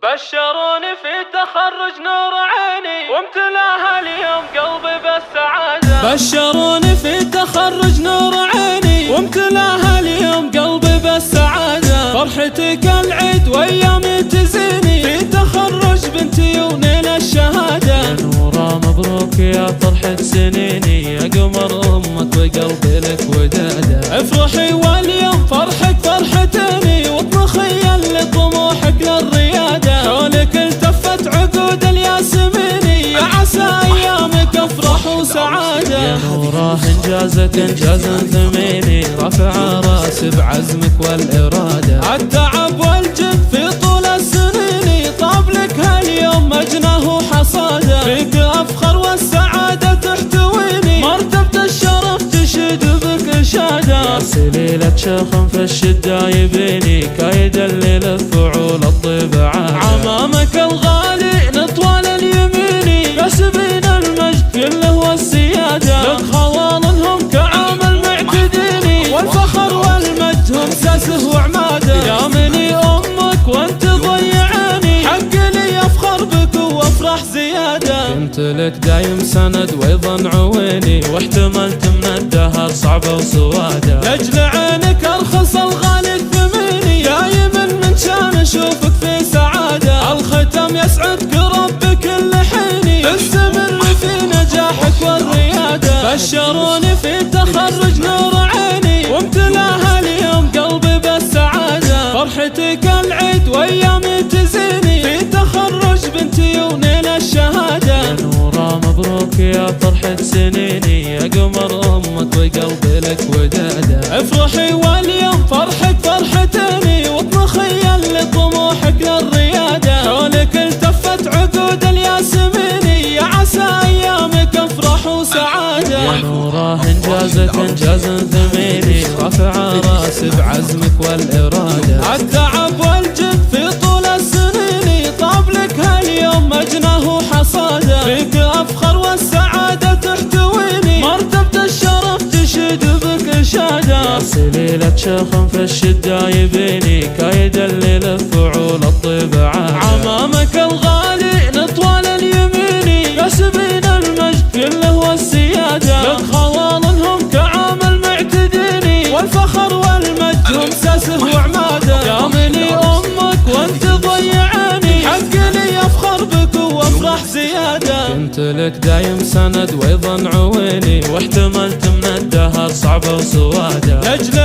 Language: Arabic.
بشروني في تخرج نور عيني وامتلاها اليوم قلبي بالسعادة. بشروني في تخرج نور عيني وامتلاها اليوم قلبي بالسعادة. فرحتي كالعيد وايامي تزيني في تخرج بنتي ونيل الشهادة. يا نورة مبروك يا فرحة سنيني، يا قمر امك وقلبي لك ودادة. افرحي واليوم فرحك فرحتيني واطمخي اللي طموحك للريادة. حولك التفت عقود الياسميني، يا عسى ايامك افرح وسعادة. يا نورة انجازك انجاز ثميني، رفع راسي بعزمك والارادة. التعب والجد في طول السنين طاب لك هاليوم مجناه وحصاده. فيك افخر والسعادة تحتويني، مرتبة الشرف تشد بك اشادة. يا سليلة شخم في الشدة يبيني، كايد اللي لفعول الطيب عادة. عمامك الغالي نطوال اليميني، كسبين المجد كله والسيادة. لك خوالهم كعامل معتديني، والفخر والمجد هم ساسه وعماده. يا مني امك وانت ضيعاني، حق لي افخر بك وافرح زيادة. كنت لك دايم سند وايضا عويني، واحتملت من الدهر صعبة وسوادة. لاجل عينك ارخص الغالي الثميني، دايم من شان اشوفك في سعادة. الختم يسعدك رب كل حيني، استمر في نجاحك والريادة. بشروني في تخرج نور عيني وامتلاها اليوم قلبي بالسعادة. فرحتي كالعيد وايامي تزيني في تخرج بنتي ونيل الشهادة. يا نورة مبروك يا فرحة سنيني، يا قمر امك وقلبي لك ودادة. افرحي واليوم فرحك فرحتيني واطمخي اللي طموحك للريادة. حولك التفت عقود الياسميني، يا عسى ايامك افرح وسعادة. يا نورة انجازك انجاز ثميني، رفع راسي بعزمك والارادة. التعب والجد في طول السنين طاب لك هاليوم مجناه وحصاده. فيك افخر والسعادة تحتويني، مرتبة الشرف تشد بك اشادة. يا سليلة شخم في الشدة يبيني، كايد اللي لفعول الطيب عادة. عمامك الغالي نطوال اليميني، كسبين المجد كله والسيادة. لك خوالهم كعامل معتديني، والفخر والمجد هم ساسه وعماده. يا مني امك وانت ضيعاني، حق لي افخر بك وافرح زيادة. كنت لك دايم سند وايضا عويني، واحتملت من الدهر صعبة وسوادة. لاجل